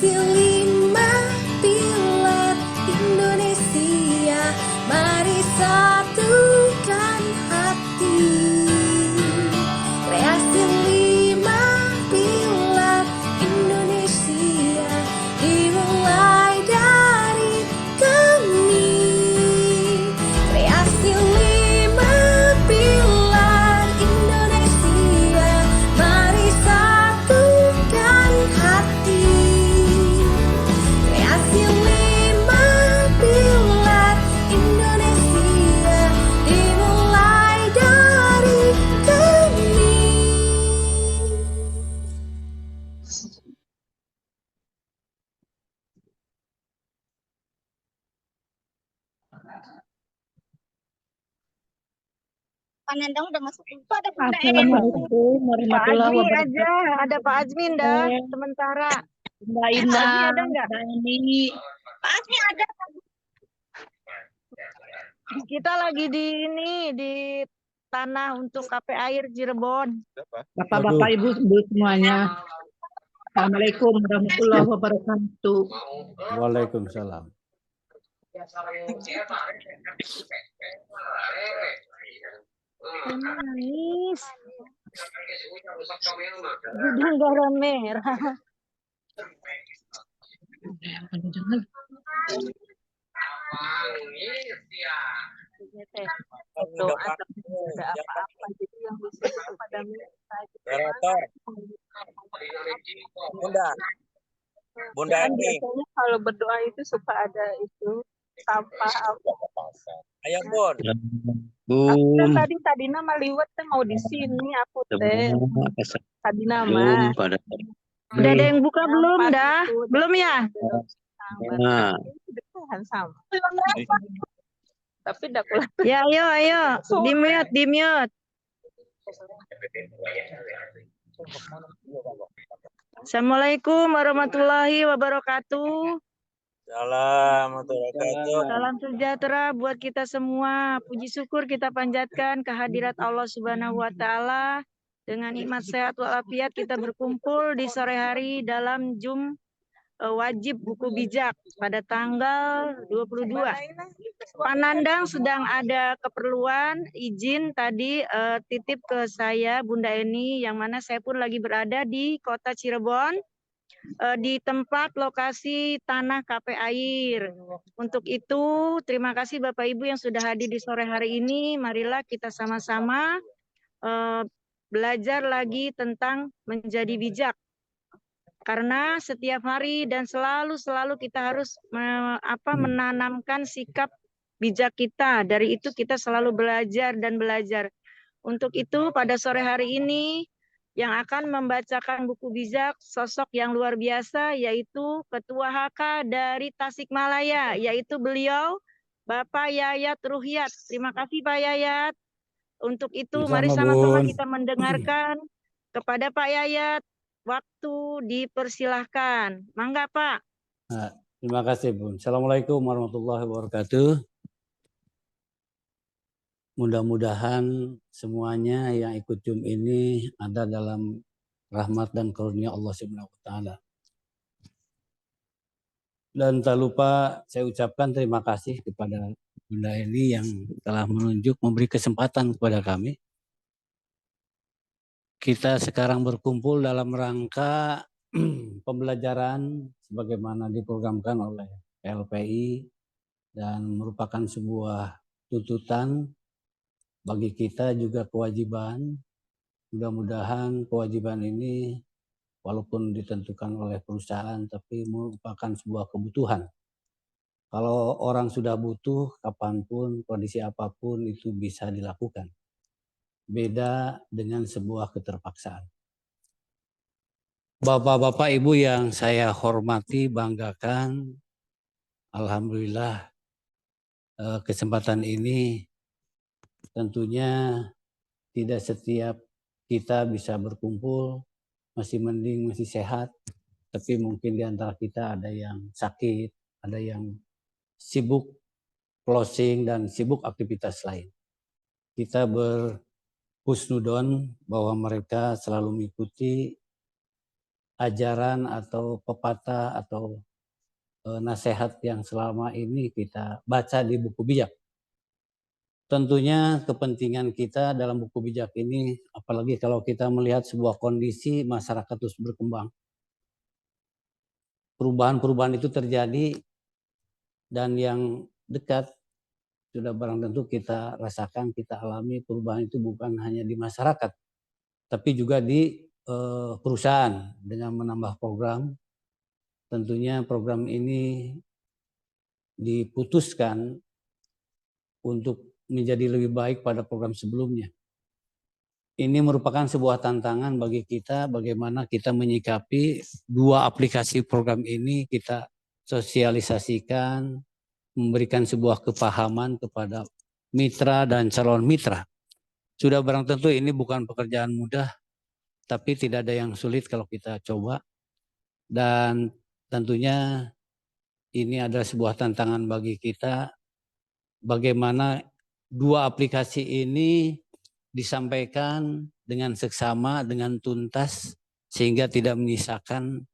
Kreasi 5 pilar Indonesia, mari satukan hati. Kreasi 5 pilar Indonesia, dimulai dari kami. Kreasi 5 pilar Indonesia, mari satukan hati. Kreasi 5 pilar Indonesia, dimulai dari kami. Pak Nandang udah masuk. Pak ada Bunda Assalamualaikum Pak warahmatullahi Azmi wabarakatuh. aja, ada Pak Azmi dah sementara. Mbak Pak Azmi Indah, ada nggak? Mbak Eni. Pak Azmi ada. Kita lagi di tanah untuk KP Air Cirebon. Bapak-bapak, ibu-ibu semuanya. Assalamualaikum warahmatullahi wabarakatuh. Waalaikumsalam. Nangis. Gedung garam merah. Itu ada apa-apa jadi yang bisa pada minta Bunda kan Eni, biasanya kalau berdoa itu suka ada itu sampah apa. ayo Bun. Aku tadi nama liwat teh mau di sini aku teh. Tadi nama. Udah ada yang buka belum dah? Belum ya? Nah. Sama. Tapi dah pulang. Ya ayo. Di mute. Assalamualaikum warahmatullahi wabarakatuh. Salam sejahtera buat kita semua. Puji syukur kita panjatkan kehadirat Allah Subhanahu wa taala. Dengan nikmat sehat walafiat kita berkumpul di sore hari dalam wajib buku bijak pada tanggal 22. Pak Nandang sedang ada keperluan izin tadi titip ke saya Bunda Eni, yang mana saya pun lagi berada di kota Cirebon di tempat lokasi tanah KP Air. Untuk itu terima kasih Bapak Ibu yang sudah hadir di sore hari ini. Marilah kita sama-sama belajar lagi tentang menjadi bijak. Karena setiap hari dan selalu kita harus menanamkan sikap bijak kita. Dari itu kita selalu belajar dan belajar. Untuk itu pada sore hari ini yang akan membacakan buku bijak sosok yang luar biasa, yaitu Ketua HK dari Tasikmalaya, yaitu beliau Bapak Yayat Ruhyat. Terima kasih Pak Yayat. Untuk itu mari sama-sama kita mendengarkan kepada Pak Yayat. Waktu dipersilahkan. Mangga Pak. Nah, terima kasih Bun. Assalamualaikum warahmatullahi wabarakatuh. Mudah-mudahan semuanya yang ikut Zoom ini ada dalam rahmat dan karunia Allah Subhanahu wa taala. Dan tak lupa saya ucapkan terima kasih kepada Bunda Eni yang telah memberi kesempatan kepada kami. Kita sekarang berkumpul dalam rangka pembelajaran sebagaimana diprogramkan oleh LPI dan merupakan sebuah tuntutan bagi kita, juga kewajiban. Mudah-mudahan kewajiban ini walaupun ditentukan oleh perusahaan tapi merupakan sebuah kebutuhan. Kalau orang sudah butuh, kapanpun, kondisi apapun itu bisa dilakukan. Beda dengan sebuah keterpaksaan. Bapak-bapak, Ibu yang saya hormati, banggakan, alhamdulillah kesempatan ini tentunya tidak setiap kita bisa berkumpul, masih mending masih sehat, tapi mungkin di antara kita ada yang sakit, ada yang sibuk closing dan sibuk aktivitas lain. Kita berhusnudon bahwa mereka selalu mengikuti ajaran atau pepatah atau nasihat yang selama ini kita baca di buku bijak. Tentunya kepentingan kita dalam buku bijak ini, apalagi kalau kita melihat sebuah kondisi masyarakat terus berkembang. Perubahan-perubahan itu terjadi dan yang dekat sudah barang tentu kita rasakan, kita alami perubahan itu bukan hanya di masyarakat, tapi juga di perusahaan dengan menambah program. Tentunya program ini diputuskan untuk menjadi lebih baik pada program sebelumnya. Ini merupakan sebuah tantangan bagi kita bagaimana kita menyikapi dua aplikasi program ini, kita sosialisasikan, memberikan sebuah kepahaman kepada mitra dan calon mitra. Sudah barang tentu ini bukan pekerjaan mudah, tapi tidak ada yang sulit kalau kita coba. Dan tentunya ini adalah sebuah tantangan bagi kita, bagaimana dua aplikasi ini disampaikan dengan seksama, dengan tuntas, sehingga tidak menyisakan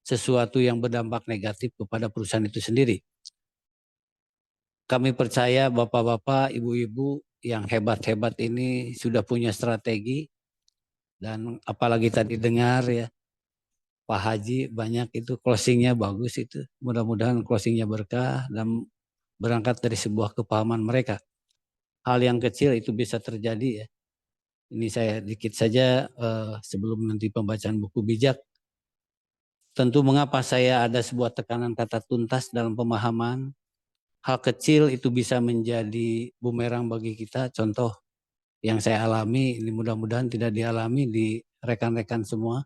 sesuatu yang berdampak negatif kepada perusahaan itu sendiri. Kami percaya bapak-bapak, ibu-ibu yang hebat-hebat ini sudah punya strategi, dan apalagi tadi dengar ya, Pak Haji banyak itu closingnya bagus itu. Mudah-mudahan closingnya berkah dan berangkat dari sebuah kepahaman mereka. Hal yang kecil itu bisa terjadi ya. Ini saya dikit saja sebelum nanti pembacaan buku bijak. Tentu mengapa saya ada sebuah tekanan kata tuntas dalam pemahaman. Hal kecil itu bisa menjadi bumerang bagi kita. Contoh yang saya alami, ini mudah-mudahan tidak dialami di rekan-rekan semua.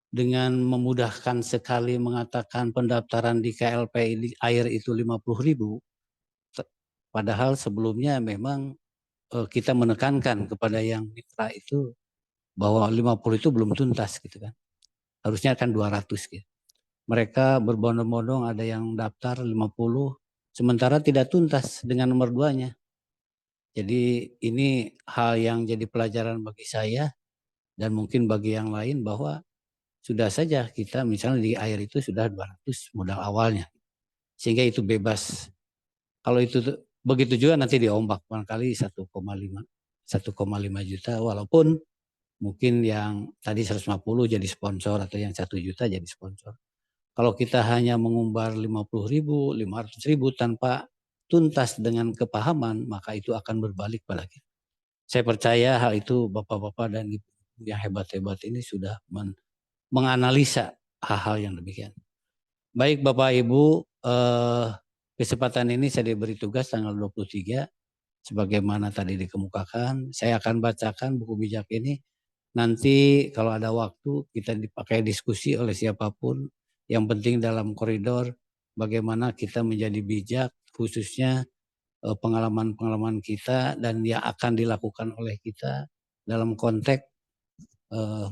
Dengan memudahkan sekali mengatakan pendaftaran di KLPI air itu 50.000. Padahal sebelumnya memang kita menekankan kepada yang mitra itu bahwa 50 itu belum tuntas gitu kan. Harusnya kan 200 gitu. Mereka berbondong-bondong ada yang daftar 50 sementara tidak tuntas dengan nomor 2-nya. Jadi ini hal yang jadi pelajaran bagi saya dan mungkin bagi yang lain bahwa sudah saja kita misalnya di air itu sudah 200 modal awalnya. Sehingga itu bebas. Kalau itu begitu juga nanti diombak barangkali 1,5 juta walaupun mungkin yang tadi 150 jadi sponsor atau yang 1 juta jadi sponsor. Kalau kita hanya mengumbar 50.000, 500.000 tanpa tuntas dengan kepahaman, maka itu akan berbalik pada kita. Saya percaya hal itu bapak-bapak dan ibu yang hebat-hebat ini sudah menganalisa hal-hal yang demikian. Baik Bapak Ibu, kesempatan ini saya diberi tugas tanggal 23, sebagaimana tadi dikemukakan. Saya akan bacakan buku bijak ini. Nanti kalau ada waktu kita dipakai diskusi oleh siapapun. Yang penting dalam koridor bagaimana kita menjadi bijak, khususnya pengalaman-pengalaman kita dan yang akan dilakukan oleh kita dalam konteks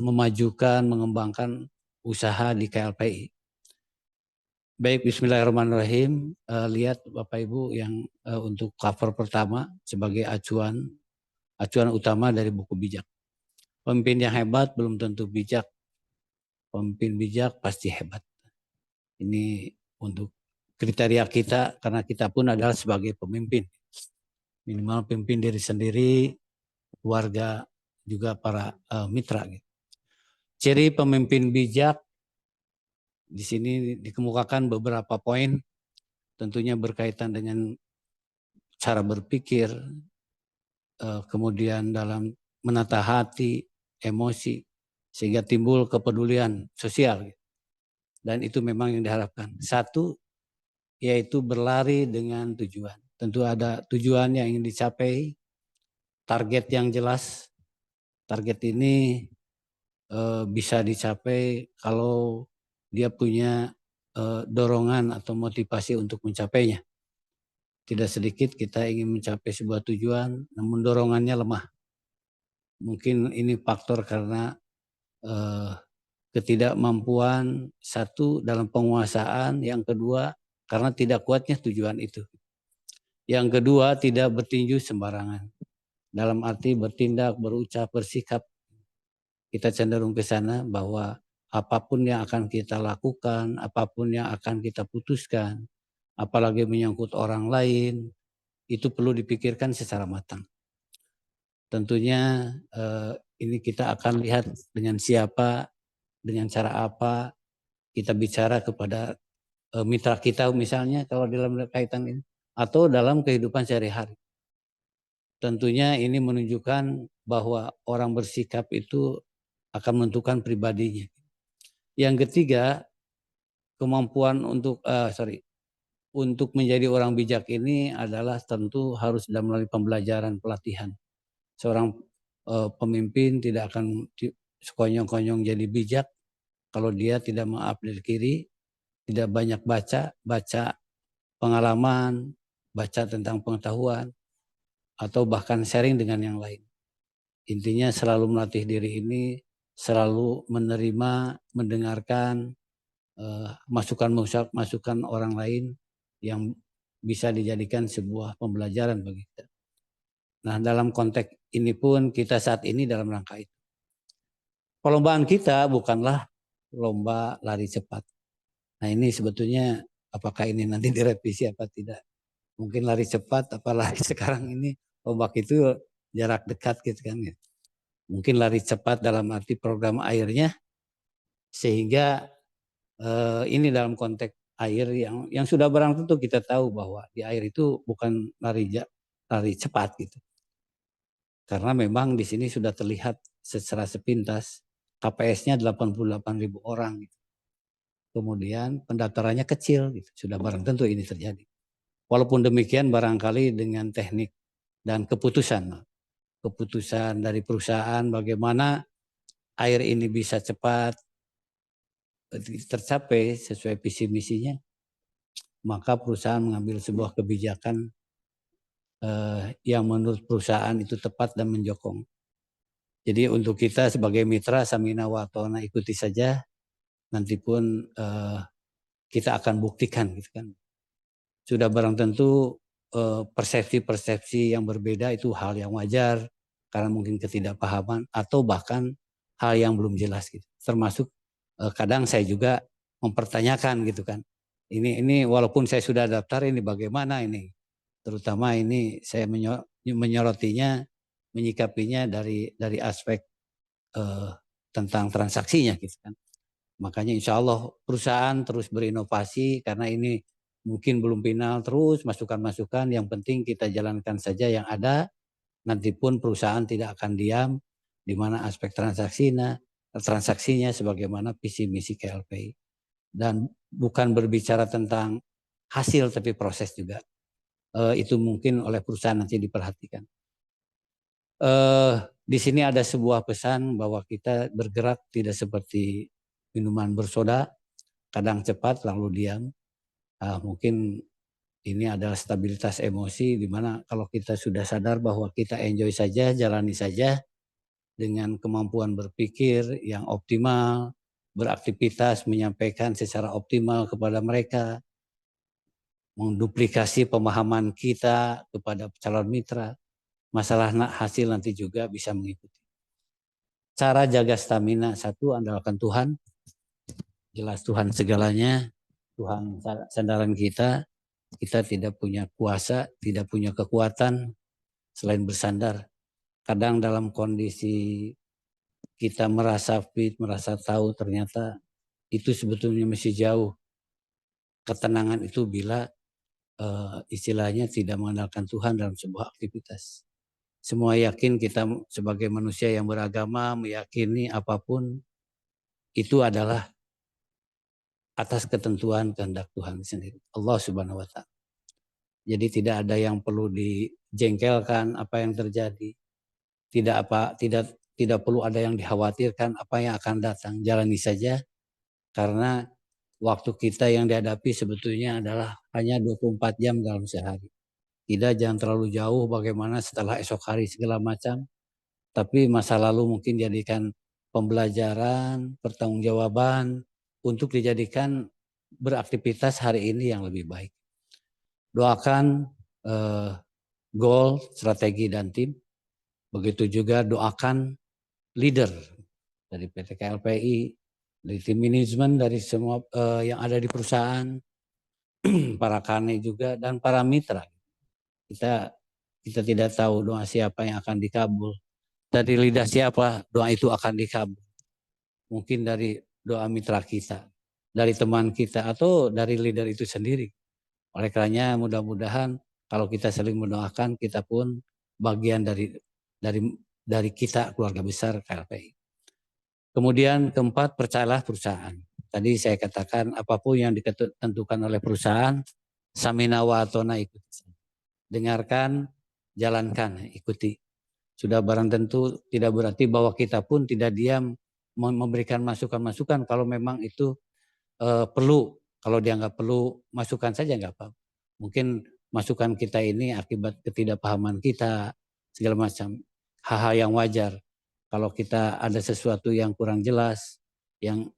memajukan, mengembangkan usaha di KLPI. Baik, bismillahirrahmanirrahim. Lihat Bapak Ibu yang untuk cover pertama sebagai acuan utama dari buku bijak. Pemimpin yang hebat belum tentu bijak. Pemimpin bijak pasti hebat. Ini untuk kriteria kita karena kita pun adalah sebagai pemimpin. Minimal pemimpin diri sendiri, keluarga, juga para mitra. Ciri pemimpin bijak di sini dikemukakan beberapa poin, tentunya berkaitan dengan cara berpikir, kemudian dalam menata hati, emosi, sehingga timbul kepedulian sosial. Dan itu memang yang diharapkan. Satu, yaitu berlari dengan tujuan. Tentu ada tujuan yang ingin dicapai, target yang jelas. Target ini bisa dicapai kalau dia punya dorongan atau motivasi untuk mencapainya. Tidak sedikit kita ingin mencapai sebuah tujuan, namun dorongannya lemah. Mungkin ini faktor karena ketidakmampuan, satu dalam penguasaan, yang kedua karena tidak kuatnya tujuan itu. Yang kedua tidak bertinju sembarangan. Dalam arti bertindak, berucap, bersikap kita cenderung ke sana bahwa apapun yang akan kita lakukan, apapun yang akan kita putuskan, apalagi menyangkut orang lain, itu perlu dipikirkan secara matang. Tentunya ini kita akan lihat dengan siapa, dengan cara apa kita bicara kepada mitra kita misalnya kalau dalam kaitan ini, atau dalam kehidupan sehari-hari. Tentunya ini menunjukkan bahwa orang bersikap itu akan menentukan pribadinya. Yang ketiga, kemampuan untuk menjadi orang bijak ini adalah tentu harus melalui pembelajaran pelatihan. Seorang pemimpin tidak akan sekonyong-konyong jadi bijak kalau dia tidak mengupdate diri, tidak banyak baca pengalaman, baca tentang pengetahuan, atau bahkan sharing dengan yang lain. Intinya selalu melatih diri ini, selalu menerima, mendengarkan masukan orang lain yang bisa dijadikan sebuah pembelajaran bagi kita. Nah, dalam konteks ini pun kita saat ini dalam rangka itu. Perlombaan kita bukanlah lomba lari cepat. Nah, ini sebetulnya apakah ini nanti direvisi apa tidak? Mungkin lari cepat apa lari sekarang ini lomba itu jarak dekat gitu kan ya. Mungkin lari cepat dalam arti program airnya sehingga ini dalam konteks air yang sudah barang tentu kita tahu bahwa di air itu bukan lari cepat gitu. Karena memang di sini sudah terlihat secara sepintas KPS-nya 88.000 orang gitu. Kemudian pendaftarannya kecil gitu. Sudah barang tentu ini terjadi. Walaupun demikian barangkali dengan teknik dan keputusan dari perusahaan bagaimana air ini bisa cepat tercapai sesuai visi misinya, maka perusahaan mengambil sebuah kebijakan yang menurut perusahaan itu tepat dan menjokong. Jadi untuk kita sebagai mitra Samina wa Ta'ona ikuti saja, nanti pun kita akan buktikan gitu kan. Sudah barang tentu persepsi-persepsi yang berbeda itu hal yang wajar karena mungkin ketidakpahaman atau bahkan hal yang belum jelas gitu. Termasuk kadang saya juga mempertanyakan gitu kan. Ini walaupun saya sudah daftar ini bagaimana ini? Terutama ini saya menyorotinya, menyikapinya dari aspek tentang transaksinya gitu kan. Makanya insya Allah perusahaan terus berinovasi karena ini mungkin belum final, terus masukan-masukan, yang penting kita jalankan saja yang ada. Nanti pun perusahaan tidak akan diam di mana aspek transaksinya sebagaimana visi misi KLPI. Dan bukan berbicara tentang hasil tapi proses juga. Itu mungkin oleh perusahaan nanti diperhatikan. Di sini ada sebuah pesan bahwa kita bergerak tidak seperti minuman bersoda, kadang cepat lalu diam. Mungkin ini adalah stabilitas emosi di mana kalau kita sudah sadar bahwa kita enjoy saja, jalani saja dengan kemampuan berpikir yang optimal, beraktivitas, menyampaikan secara optimal kepada mereka, menduplikasi pemahaman kita kepada calon mitra, masalah hasil nanti juga bisa mengikuti. Cara jaga stamina, satu, andalkan Tuhan. Jelas Tuhan segalanya, Tuhan sandaran kita. Kita tidak punya kuasa, tidak punya kekuatan selain bersandar. Kadang dalam kondisi kita merasa fit, merasa tahu, ternyata itu sebetulnya masih jauh. Ketenangan itu bila istilahnya tidak mengandalkan Tuhan dalam sebuah aktivitas. Semua yakin kita sebagai manusia yang beragama, meyakini apapun itu adalah atas ketentuan kehendak Tuhan sendiri, Allah Subhanahu wa Ta'ala. Jadi tidak ada yang perlu dijengkelkan apa yang terjadi. Tidak perlu ada yang dikhawatirkan apa yang akan datang. Jalani saja karena waktu kita yang dihadapi sebetulnya adalah hanya 24 jam dalam sehari. Tidak, jangan terlalu jauh bagaimana setelah esok hari segala macam. Tapi masa lalu mungkin jadikan pembelajaran, pertanggungjawaban untuk dijadikan beraktivitas hari ini yang lebih baik. Doakan goal, strategi, dan tim. Begitu juga doakan leader dari PT KLPI, dari tim manajemen, dari semua yang ada di perusahaan, para kane juga, dan para mitra. Kita tidak tahu doa siapa yang akan dikabul. Dari lidah siapa doa itu akan dikabul. Mungkin dari doa mitra kita, dari teman kita, atau dari leader itu sendiri. Oleh karenanya mudah-mudahan kalau kita saling mendoakan, kita pun bagian dari kita keluarga besar KLPI. Kemudian keempat, percayalah perusahaan. Tadi saya katakan apapun yang ditentukan oleh perusahaan, samina wa atona ikuti. Dengarkan, jalankan, ikuti. Sudah barang tentu tidak berarti bahwa kita pun tidak diam memberikan masukan-masukan kalau memang itu perlu. Kalau dia nggak perlu, masukan saja nggak apa-apa. Mungkin masukan kita ini akibat ketidakpahaman kita, segala macam hal-hal yang wajar. Kalau kita ada sesuatu yang kurang jelas, yang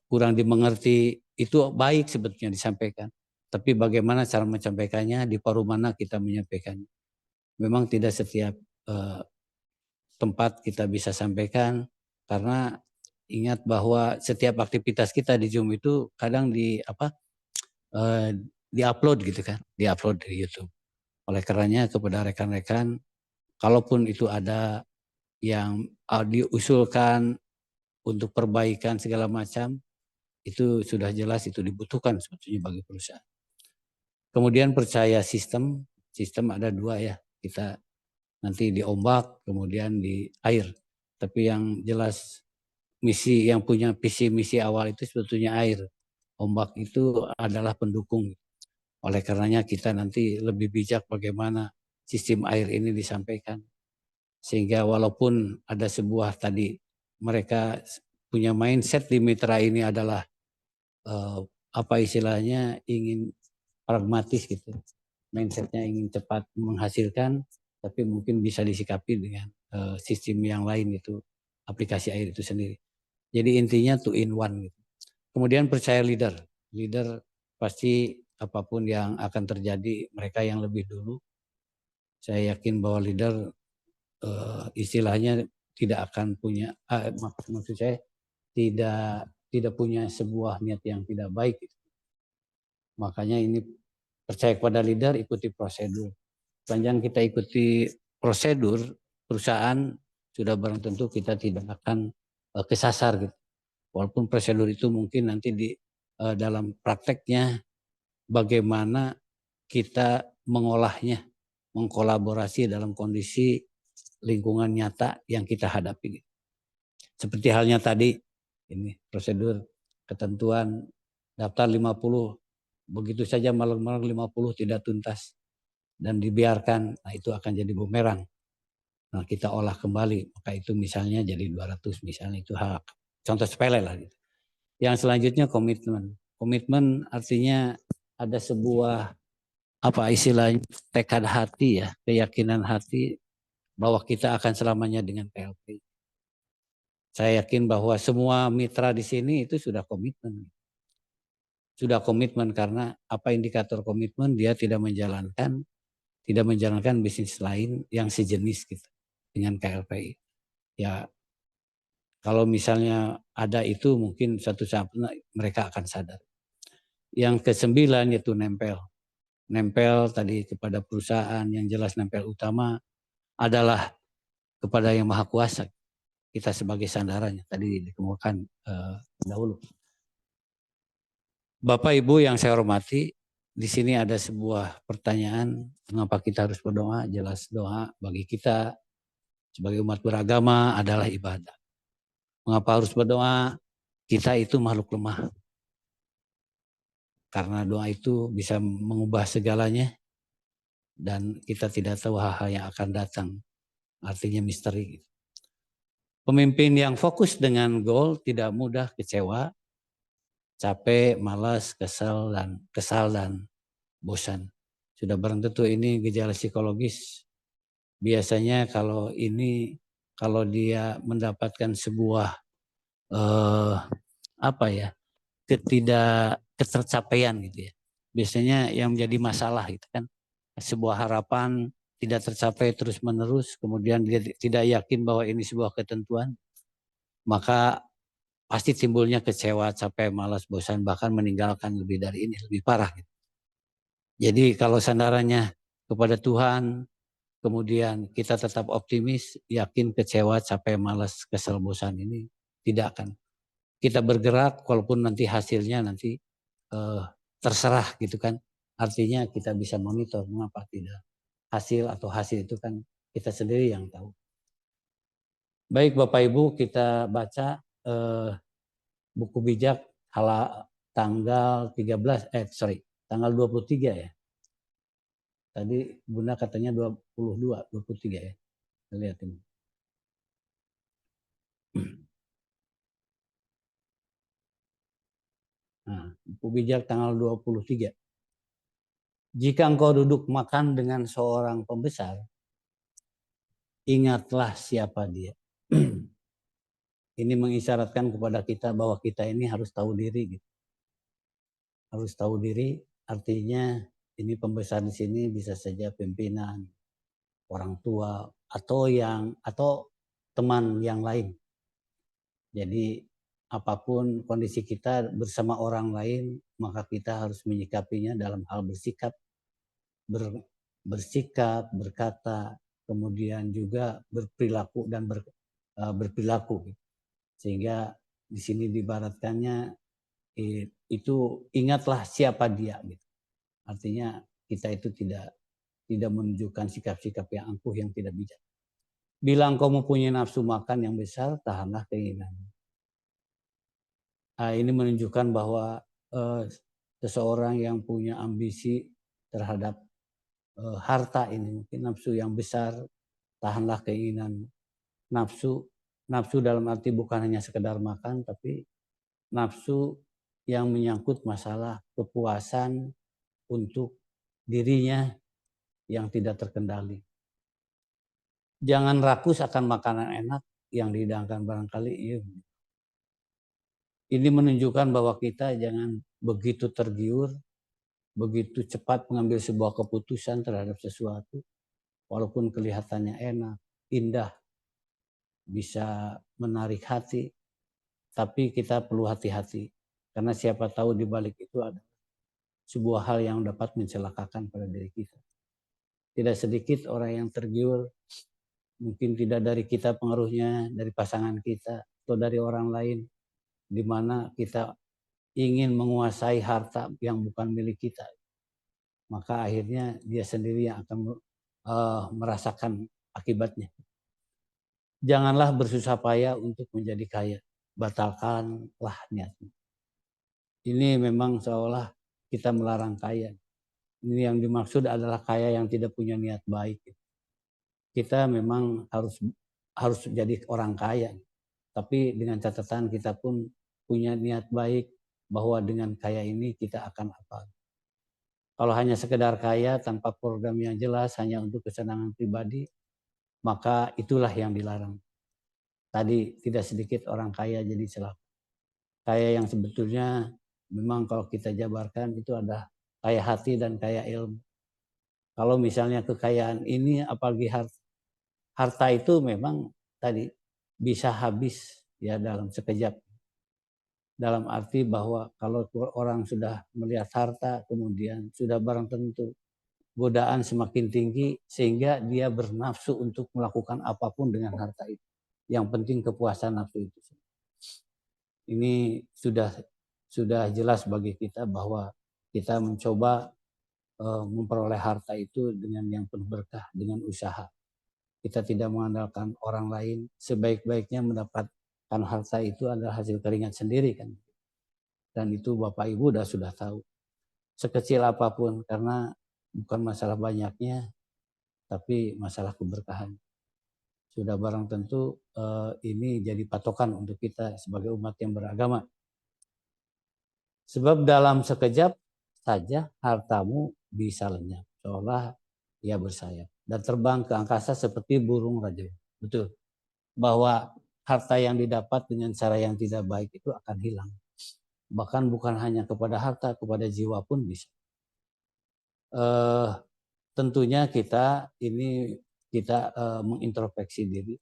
kurang dimengerti, itu baik sebetulnya disampaikan. Tapi bagaimana cara menyampaikannya, di paruh mana kita menyampaikannya. Memang tidak setiap tempat kita bisa sampaikan, karena ingat bahwa setiap aktivitas kita di Zoom itu kadang di-upload gitu kan, di-upload di YouTube. Oleh karenanya kepada rekan-rekan, kalaupun itu ada yang diusulkan untuk perbaikan segala macam, itu sudah jelas itu dibutuhkan sebetulnya bagi perusahaan. Kemudian percaya sistem ada dua ya, kita nanti di ombak, kemudian di air. Tapi yang jelas misi yang punya visi misi awal itu sebetulnya air. Ombak itu adalah pendukung. Oleh karenanya kita nanti lebih bijak bagaimana sistem air ini disampaikan. Sehingga walaupun ada sebuah tadi mereka punya mindset di mitra ini adalah apa istilahnya ingin pragmatis gitu. Mindsetnya ingin cepat menghasilkan, tapi mungkin bisa disikapi dengan sistem yang lain itu aplikasi air itu sendiri. Jadi intinya two in one gitu. Kemudian percaya leader pasti apapun yang akan terjadi mereka yang lebih dulu. Saya yakin bahwa leader istilahnya tidak akan punya maksud saya tidak punya sebuah niat yang tidak baik gitu. Makanya ini percaya kepada leader, ikuti prosedur. Sepanjang kita ikuti prosedur perusahaan, sudah barang tentu kita tidak akan kesasar gitu. Walaupun prosedur itu mungkin nanti di dalam prakteknya bagaimana kita mengolahnya, mengkolaborasi dalam kondisi lingkungan nyata yang kita hadapi. Seperti halnya tadi, ini prosedur ketentuan daftar 50, begitu saja malang-malang 50 tidak tuntas dan dibiarkan, nah itu akan jadi bumerang. Nah kita olah kembali, maka itu misalnya jadi 200 misalnya, itu hak. Contoh sepele lah gitu. Yang selanjutnya komitmen. Komitmen artinya ada sebuah apa istilahnya tekad hati ya, keyakinan hati bahwa kita akan selamanya dengan PLP. Saya yakin bahwa semua mitra di sini itu sudah komitmen. Sudah komitmen karena apa indikator komitmen, dia tidak menjalankan bisnis lain yang sejenis gitu dengan KLPI. Ya kalau misalnya ada itu mungkin suatu saat mereka akan sadar. Yang ke-9 yaitu nempel. Nempel tadi kepada perusahaan, yang jelas nempel utama adalah kepada Yang Maha Kuasa. Kita sebagai sandarannya tadi dikemukakan dahulu. Bapak Ibu yang saya hormati, di sini ada sebuah pertanyaan, mengapa kita harus berdoa? Jelas doa bagi kita sebagai umat beragama adalah ibadah. Mengapa harus berdoa? Kita itu makhluk lemah. Karena doa itu bisa mengubah segalanya dan kita tidak tahu hal-hal yang akan datang. Artinya misteri. Pemimpin yang fokus dengan goal tidak mudah kecewa, capek, malas, kesal dan bosan. Sudah barang tentu ini gejala psikologis. Biasanya kalau dia mendapatkan sebuah ketercapaian gitu ya. Biasanya yang menjadi masalah gitu kan. Sebuah harapan tidak tercapai terus-menerus, kemudian dia tidak yakin bahwa ini sebuah ketentuan. maka pasti timbulnya kecewa, capek, malas, bosan, bahkan meninggalkan lebih dari ini, lebih parah. Gitu. Jadi kalau sandarannya kepada Tuhan, kemudian kita tetap optimis, yakin, kecewa, capek, malas, kesel, bosan ini tidak akan. Kita bergerak walaupun nanti hasilnya nanti terserah gitu kan. Artinya kita bisa monitor mengapa tidak. Hasil itu kan kita sendiri yang tahu. Baik Bapak Ibu, kita baca buku bijak tanggal 23 ya. Tadi Bunda katanya 23 ya. Kita lihat ini. Nah, buku bijak tanggal 23. Jika engkau duduk makan dengan seorang pembesar, ingatlah siapa dia. Ini mengisyaratkan kepada kita bahwa kita ini harus tahu diri. Gitu. Harus tahu diri, artinya ini pembesar di sini bisa saja pimpinan, orang tua, atau teman yang lain. Jadi apapun kondisi kita bersama orang lain, maka kita harus menyikapinya dalam hal bersikap, berkata, kemudian juga berperilaku dan berperilaku. Sehingga di sini diibaratkannya itu ingatlah siapa dia. Gitu. Artinya kita itu tidak menunjukkan sikap-sikap yang angkuh yang tidak bijak. Bila engkau mempunyai nafsu makan yang besar, tahanlah keinginan. Ini menunjukkan bahwa seseorang yang punya ambisi terhadap harta ini, mungkin nafsu yang besar, tahanlah keinginan. Nafsu dalam arti bukan hanya sekedar makan, tapi nafsu yang menyangkut masalah kepuasan untuk dirinya yang tidak terkendali. Jangan rakus akan makanan enak yang dihidangkan barangkali. Ini menunjukkan bahwa kita jangan begitu tergiur, begitu cepat mengambil sebuah keputusan terhadap sesuatu, walaupun kelihatannya enak, indah, bisa menarik hati, tapi kita perlu hati-hati. Karena siapa tahu di balik itu ada sebuah hal yang dapat mencelakakan pada diri kita. Tidak sedikit orang yang tergiur, mungkin tidak dari kita pengaruhnya, dari pasangan kita, atau dari orang lain, di mana kita ingin menguasai harta yang bukan milik kita. Maka akhirnya dia sendiri yang akan merasakan akibatnya. Janganlah bersusah payah untuk menjadi kaya. Batalkanlah niatmu. Ini memang seolah kita melarang kaya. Ini yang dimaksud adalah kaya yang tidak punya niat baik. Kita memang harus jadi orang kaya. Tapi dengan catatan kita pun punya niat baik bahwa dengan kaya ini kita akan apa. Kalau hanya sekedar kaya tanpa program yang jelas, hanya untuk kesenangan pribadi, maka itulah yang dilarang. Tadi tidak sedikit orang kaya jadi celaka. Kaya yang sebetulnya memang kalau kita jabarkan itu ada kaya hati dan kaya ilmu. Kalau misalnya kekayaan ini apalagi harta itu memang tadi bisa habis ya dalam sekejap. Dalam arti bahwa kalau orang sudah melihat harta kemudian sudah barang tentu godaan semakin tinggi sehingga dia bernafsu untuk melakukan apapun dengan harta itu. Yang penting kepuasan nafsu itu. Ini sudah jelas bagi kita bahwa kita mencoba memperoleh harta itu dengan yang penuh berkah, dengan usaha. Kita tidak mengandalkan orang lain. Sebaik-baiknya mendapatkan harta itu adalah hasil keringat sendiri kan. Dan itu Bapak Ibu sudah tahu. Sekecil apapun karena bukan masalah banyaknya, tapi masalah keberkahan. Sudah barang tentu ini jadi patokan untuk kita sebagai umat yang beragama. Sebab dalam sekejap saja hartamu bisa lenyap, seolah ia bersayap dan terbang ke angkasa seperti burung raja. Betul, bahwa harta yang didapat dengan cara yang tidak baik itu akan hilang. Bahkan bukan hanya kepada harta, kepada jiwa pun bisa. Tentunya kita mengintrospeksi diri.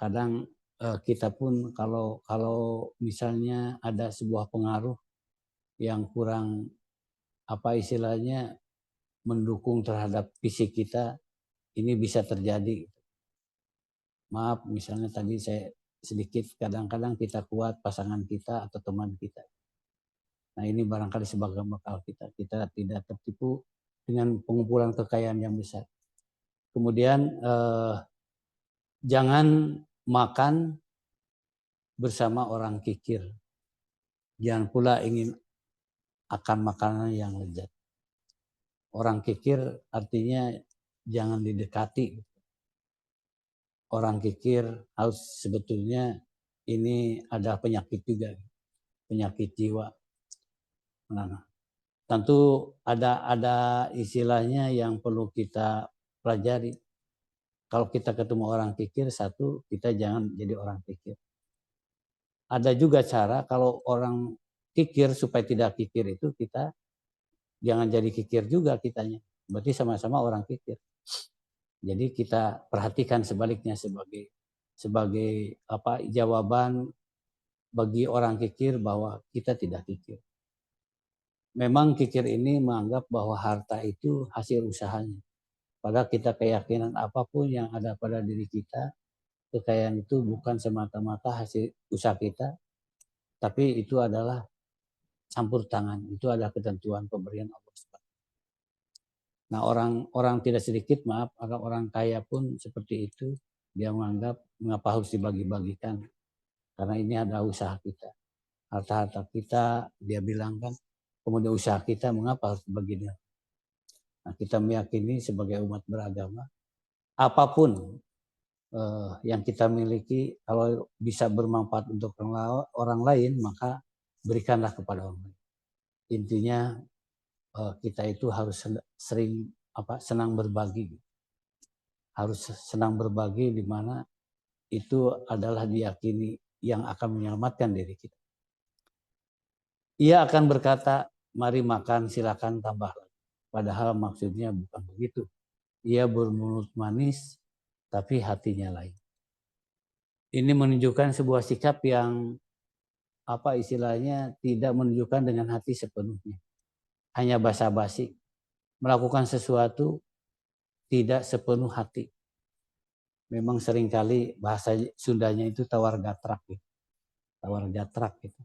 Kadang kita pun kalau misalnya ada sebuah pengaruh yang kurang apa istilahnya mendukung terhadap fisik kita, ini bisa terjadi. Maaf, misalnya tadi saya sedikit, kadang-kadang kita kuat pasangan kita atau teman kita. Nah ini barangkali sebagai bekal kita tidak tertipu dengan pengumpulan kekayaan yang besar. Kemudian jangan makan bersama orang kikir. Jangan pula ingin akan makanan yang lezat. Orang kikir artinya jangan didekati. Orang kikir harus sebetulnya ini ada penyakit juga, penyakit jiwa. Nah, tentu ada istilahnya yang perlu kita pelajari. Kalau kita ketemu orang kikir, satu, kita jangan jadi orang kikir. Ada juga cara kalau orang kikir supaya tidak kikir itu kita jangan jadi kikir juga kitanya. Berarti sama-sama orang kikir. Jadi kita perhatikan sebaliknya sebagai apa jawaban bagi orang kikir bahwa kita tidak kikir. Memang kikir ini menganggap bahwa harta itu hasil usahanya. Padahal kita keyakinan apapun yang ada pada diri kita, kekayaan itu bukan semata-mata hasil usaha kita, tapi itu adalah campur tangan. Itu adalah ketentuan pemberian Allah. Nah orang tidak sedikit, maaf, orang kaya pun seperti itu. Dia menganggap mengapa harus dibagi-bagikan. Karena ini ada usaha kita. Harta-harta kita, dia bilang kan, kemudian usaha kita mengapa harus dibagi. Nah, kita meyakini sebagai umat beragama, apapun yang kita miliki, kalau bisa bermanfaat untuk orang lain, maka berikanlah kepada orang lain. Intinya kita itu harus sering senang berbagi. Harus senang berbagi di mana itu adalah diyakini yang akan menyelamatkan diri kita. Ia akan berkata, mari makan, silakan tambah. Padahal maksudnya bukan begitu. Ia bermulut manis, tapi hatinya lain. Ini menunjukkan sebuah sikap yang apa istilahnya tidak menunjukkan dengan hati sepenuhnya. Hanya basa-basi. Melakukan sesuatu tidak sepenuh hati. Memang seringkali bahasa Sundanya itu tawar gatrak. Gitu. Tawar gatrak gitu.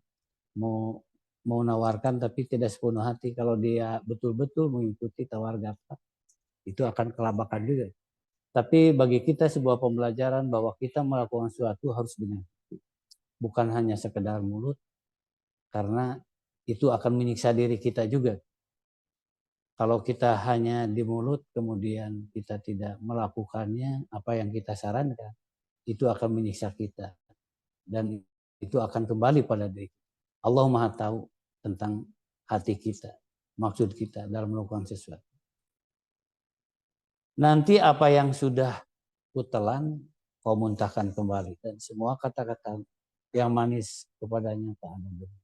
Mau nawarkan tapi tidak sepenuh hati. Kalau dia betul-betul mengikuti tawar gatrak, itu akan kelabakan juga. Tapi bagi kita sebuah pembelajaran bahwa kita melakukan sesuatu harus dengan hati. Bukan hanya sekedar mulut, karena itu akan menyiksa diri kita juga. Kalau kita hanya di mulut, kemudian kita tidak melakukannya apa yang kita sarankan, itu akan menyiksa kita. Dan itu akan kembali pada diri. Allah Maha tahu tentang hati kita, maksud kita dalam melakukan sesuatu. Nanti apa yang sudah kutelan, kau muntahkan kembali. Dan semua kata-kata yang manis kepadanya tak ada benar.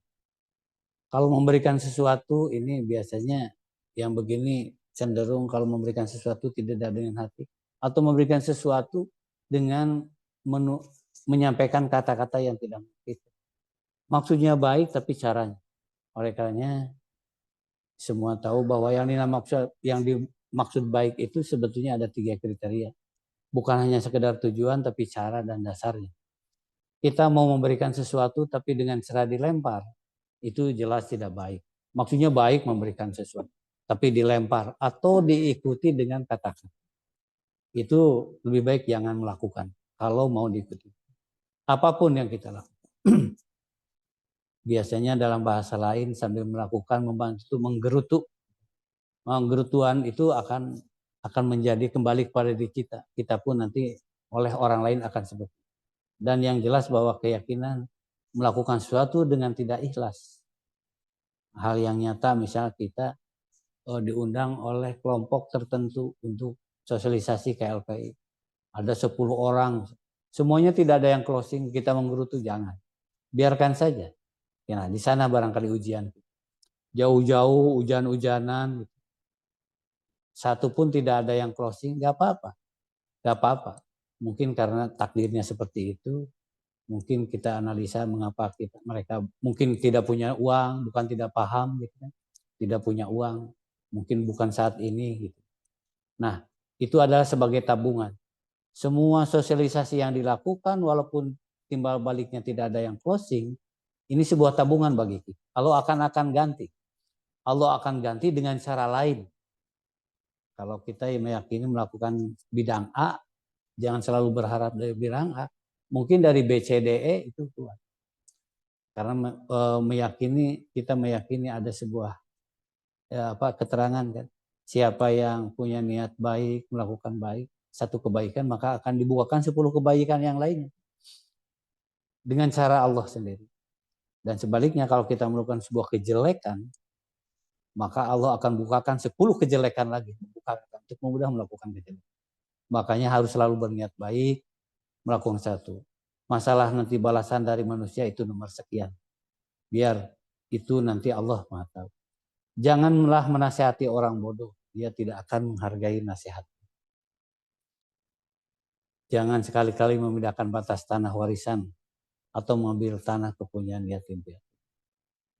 Kalau memberikan sesuatu, ini biasanya yang begini cenderung kalau memberikan sesuatu tidak dengan hati. Atau memberikan sesuatu dengan menyampaikan kata-kata yang tidak baik. Maksudnya baik tapi caranya. Oleh karenanya semua tahu bahwa yang dimaksud baik itu sebetulnya ada 3 kriteria. Bukan hanya sekedar tujuan tapi cara dan dasarnya. Kita mau memberikan sesuatu tapi dengan cara dilempar, itu jelas tidak baik. Maksudnya baik memberikan sesuatu, tapi dilempar atau diikuti dengan kata-kata. Itu lebih baik jangan melakukan kalau mau diikuti. Apapun yang kita lakukan. Biasanya dalam bahasa lain sambil melakukan membantu menggerutu. Menggerutuan itu akan menjadi kembali kepada diri kita. Kita pun nanti oleh orang lain akan seperti itu. Dan yang jelas bahwa keyakinan melakukan sesuatu dengan tidak ikhlas. Hal yang nyata misalnya kita diundang oleh kelompok tertentu untuk sosialisasi KLPI. Ada 10 orang. Semuanya tidak ada yang closing, kita menggerutu, jangan. Biarkan saja. Ya, di sana barangkali ujian. Jauh-jauh hujan-hujanan. Satu pun tidak ada yang closing, gak apa-apa. Gak apa-apa. Mungkin karena takdirnya seperti itu. Mungkin kita analisa mengapa mereka mungkin tidak punya uang, bukan tidak paham gitu kan. Tidak punya uang, mungkin bukan saat ini gitu. Nah, itu adalah sebagai tabungan. Semua sosialisasi yang dilakukan walaupun timbal baliknya tidak ada yang closing, ini sebuah tabungan bagi kita. Allah akan ganti. Allah akan ganti dengan cara lain. Kalau kita meyakini melakukan bidang A, jangan selalu berharap dari bidang A. Mungkin dari B, C, D, E itu Tuhan. Karena kita meyakini ada sebuah keterangan kan. Siapa yang punya niat baik, melakukan baik, satu kebaikan, maka akan dibukakan 10 kebaikan yang lainnya. Dengan cara Allah sendiri. Dan sebaliknya kalau kita melakukan sebuah kejelekan, maka Allah akan bukakan 10 kejelekan lagi. Untuk mudah melakukan kejelekan. Makanya harus selalu berniat baik, melakukan satu. Masalah nanti balasan dari manusia itu nomor sekian. Biar itu nanti Allah Maha tahu. Janganlah menasihati orang bodoh. Dia tidak akan menghargai nasihat. Jangan sekali-kali memindahkan batas tanah warisan atau mengambil tanah kepunyaan yatim piatu.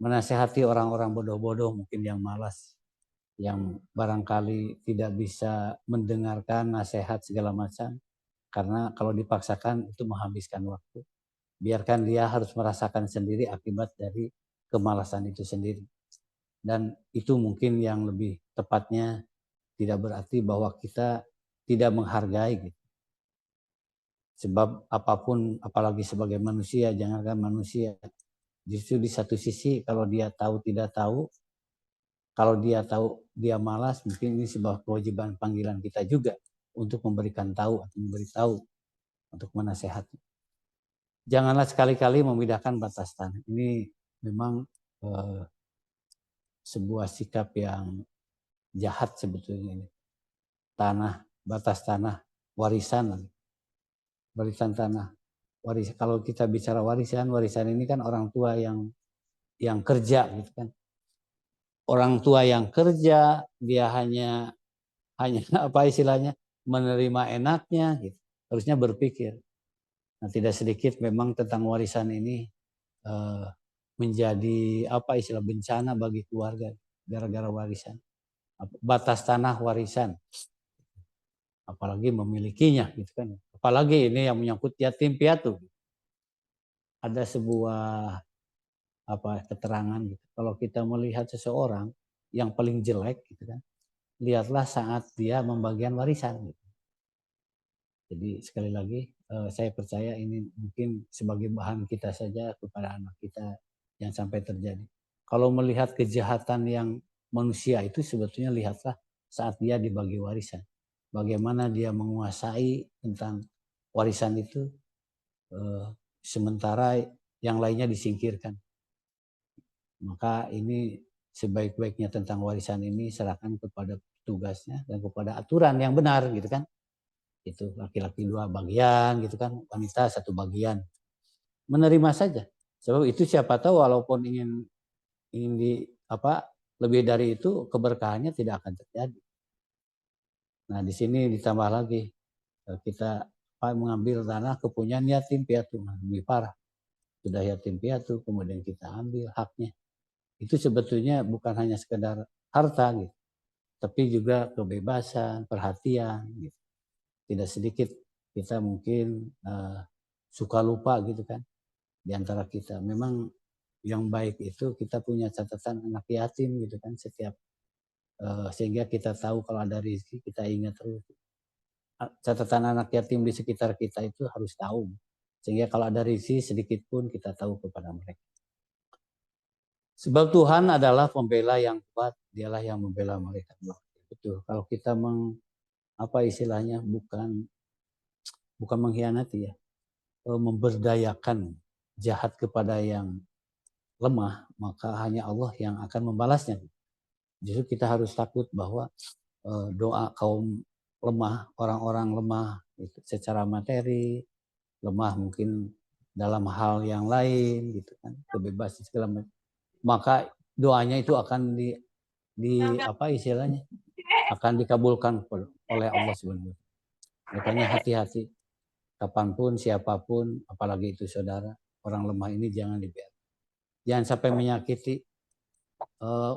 Menasihati orang-orang bodoh-bodoh mungkin yang malas, yang barangkali tidak bisa mendengarkan nasihat segala macam. Karena kalau dipaksakan itu menghabiskan waktu. Biarkan dia harus merasakan sendiri akibat dari kemalasan itu sendiri. Dan itu mungkin yang lebih tepatnya tidak berarti bahwa kita tidak menghargai gitu. Sebab apapun, apalagi sebagai manusia, jangankan manusia. Justru di satu sisi kalau dia tahu tidak tahu, kalau dia tahu dia malas, mungkin ini sebuah kewajiban panggilan kita juga untuk memberikan tahu atau memberitahu untuk menasehati. Janganlah sekali-kali memindahkan batas tanah. Ini memang sebuah sikap yang jahat sebetulnya ini. Batas tanah, warisan tanah. Kalau kita bicara warisan ini kan orang tua yang kerja gitu kan. Orang tua yang kerja, dia hanya apa istilahnya, menerima enaknya gitu. Harusnya berpikir. Nah, tidak sedikit memang tentang warisan ini menjadi apa istilah bencana bagi keluarga gara-gara warisan. Batas tanah warisan. Apalagi memilikinya gitu kan. Apalagi ini yang menyangkut yatim piatu. Ada sebuah keterangan gitu. Kalau kita melihat seseorang yang paling jelek gitu kan, lihatlah saat dia membagian warisan gitu. Jadi sekali lagi saya percaya ini mungkin sebagai bahan kita saja kepada anak kita yang sampai terjadi. Kalau melihat kejahatan yang manusia itu sebetulnya lihatlah saat dia dibagi warisan. Bagaimana dia menguasai tentang warisan itu sementara yang lainnya disingkirkan. Maka ini sebaik-baiknya tentang warisan ini serahkan kepada tugasnya dan kepada aturan yang benar gitu kan. Itu laki-laki 2 bagian gitu kan, wanita 1 bagian. Menerima saja. Sebab itu siapa tahu walaupun ingin lebih dari itu keberkahannya tidak akan terjadi. Nah, di sini ditambah lagi kita mengambil tanah kepunyaan yatim piatu, lebih parah. Sudah yatim piatu kemudian kita ambil haknya. Itu sebetulnya bukan hanya sekedar harta gitu, tapi juga kebebasan, perhatian gitu. Tidak sedikit kita mungkin suka lupa gitu kan di antara kita. Memang yang baik itu kita punya catatan anak yatim gitu kan setiap sehingga kita tahu kalau ada rezeki kita ingat terus. Catatan anak yatim di sekitar kita itu harus tahu sehingga kalau ada rezeki sedikit pun kita tahu kepada mereka. Sebab Tuhan adalah pembela yang kuat, dialah yang membela mereka. Betul. Kalau kita istilahnya bukan mengkhianati ya, memberdayakan jahat kepada yang lemah, maka hanya Allah yang akan membalasnya. Justru kita harus takut bahwa doa kaum lemah, orang-orang lemah gitu, secara materi, lemah mungkin dalam hal yang lain gitu kan, kebebasan segala macam. Maka doanya itu akan akan dikabulkan oleh Allah SWT. Makanya hati-hati. kapanpun, siapapun, apalagi itu saudara, orang lemah ini jangan dibiarkan. Jangan sampai menyakiti.